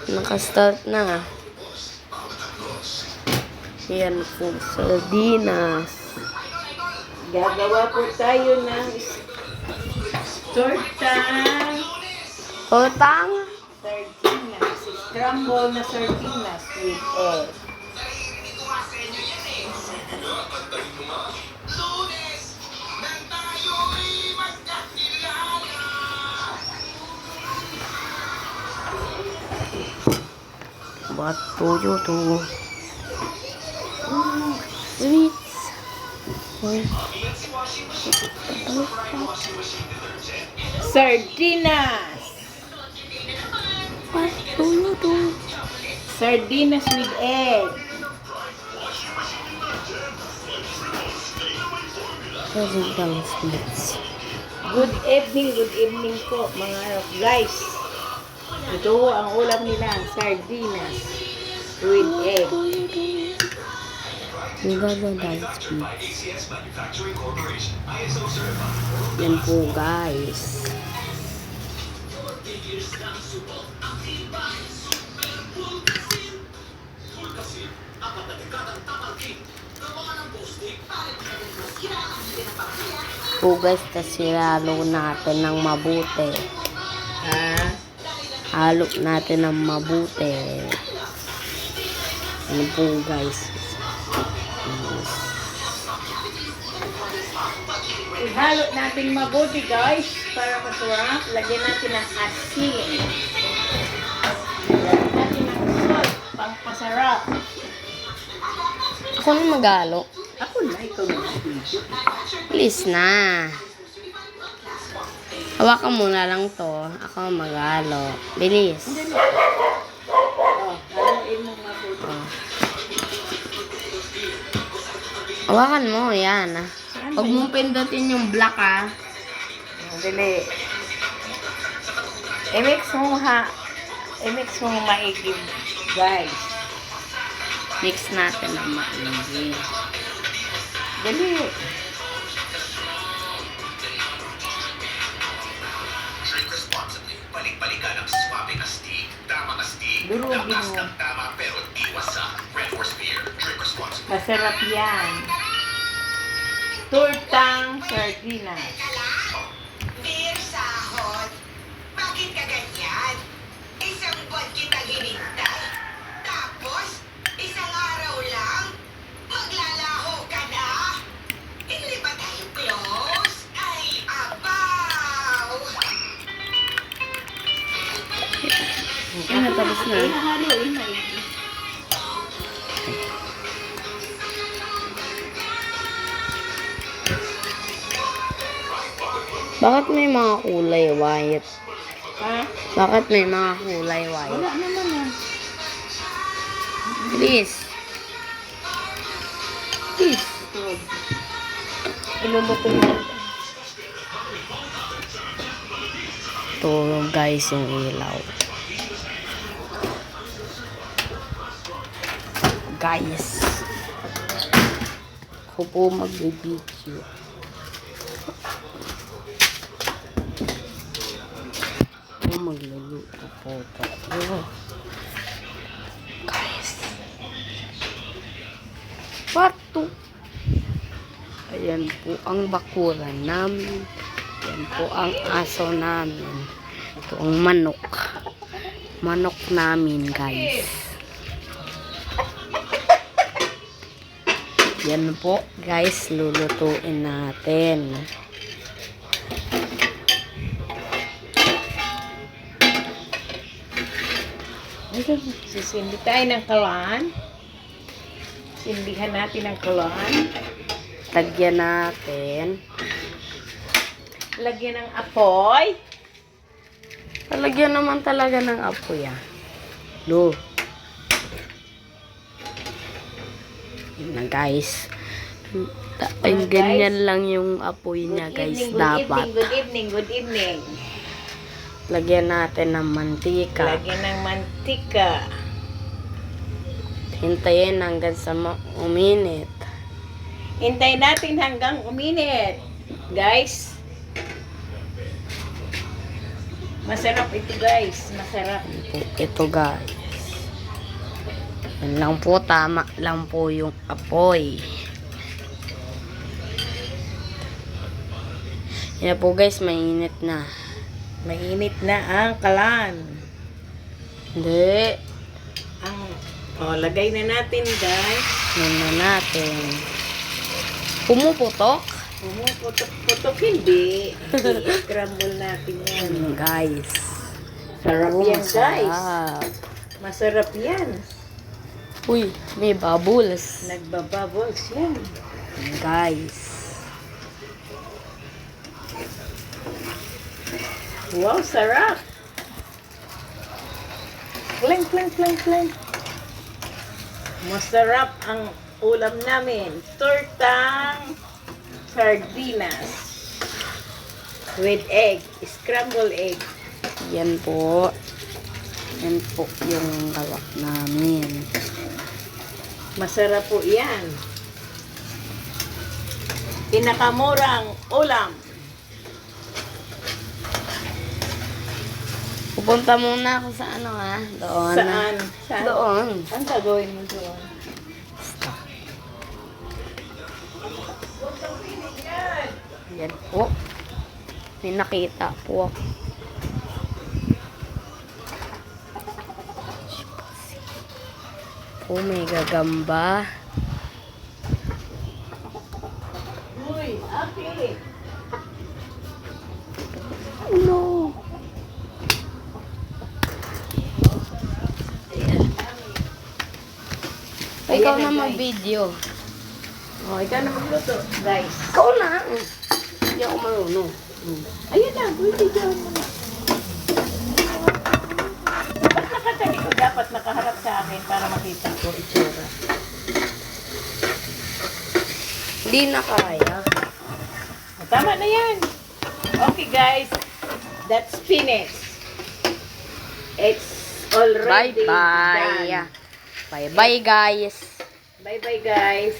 Nakastart na. Yan po, sardinas. Gagawa po tayo ng tortang Utang. sardinas. Scramble na sardinas with egg. Ba't tuyo to? Sweets. Sardinas! Ba't tuyo to? Sardinas with egg. Sardinas sweets. Good evening po mga guys. Ito ang ulam nila, sardinas with egg. Sardinas sweets. Yan po guys. Po guys, tas halo natin ng mabuti. Halo natin ng mabuti. Ano po guys? Ihalo natin mabuti guys para masarap. Lagyan natin ng asin. Lagyan natin ng salt pang pasarap. Ako na mag-halo. Ako na, ikaw na. Please na. Hawakan mo na lang to. Ako mag-halo. Bilis. Oh, haluin mo mabuti. Oh. Hawakan mo, yan. Huwag mong pindutin yung black, ah. Dali. I-mix mo ha. I-mix mo maigi, guys. Mix natin ang maigi. Dali. Drink responsibly. Balik-balikan ang swabing astig. Tamang astig. Durugin mo. Tamas kang tama pero iwas sa Red Horse Beer. Drink responsibly. Masarap yan. Tortang sardinas. Dear Sahod, bakit ka ganyan? Isang buwan kitang hinintay. Tapos, isang araw lang, maglalaho ka na. Hindi ba tayo close? Ay, abaw! Ano, tapos na. Haluin maigi. Bakit may mga kulay white? Ha? Bakit may mga kulay white? Wala naman yan. Please. Please. Iluluto mo. Ito guys yung ilaw. Guys. Ako po mag-video. Ako magluluto po tayo. Guys. Pato. Ayan po ang bakuran namin. Ayan po ang aso namin. Ito ang manok. Manok namin guys. Yan po guys, lulutuin natin. Sisindi tayo ng kalan. Sindihan natin ang kalan. Tagyan natin. Lagyan ng apoy. Talagyan naman talaga ng apoy ah. No. Yun na guys. Ay, Guys. ganyan lang yung apoy niya guys. Dapat. Good evening. Lagyan natin ng mantika. Lagyan ng mantika. Hintayin hanggang sa uminit. Hintayin natin hanggang uminit. Guys. Masarap ito guys. Masarap. Ito guys. Yan lang po, tama lang po yung apoy. Yan na po guys, mainit na. Mainit na ang kalan. Hindi. Lagay na natin guys. Yan na natin. Pumuputok. Pumuputok hindi. I-scramble natin yan. Yan guys. Sarap Oh, yan guys. masarap. Masarap yan. Uy, may bubbles. Nagbabubbles yan. Yan guys. Wow, sarap. Clang, clang, clang, clang. Masarap ang ulam namin. Tortang sardinas with egg. Scrambled egg. Yan po. Yan po yung gawa namin. Masarap po yan. Pinakamurang ulam. Pupunta muna ako sa ano doon. Saan? Saan? Doon. Ang gagawin mo doon? Yan po. May nakita po ako. Oh, may gagamba. Uy, Aki! No. Ikaw Ayan na na, mag-video. Ikaw na magluto, guys. Ikaw na. Hindi ako marunong. Ayan na, pwede dyan. Ba't nakatalikod? Dapat nakaharap sa akin para makita ko itsura. Hindi na kaya. Tama na yan. Okay, guys. That's finished. It's already Bye-bye. done. Bye-bye, guys. Bye-bye, guys.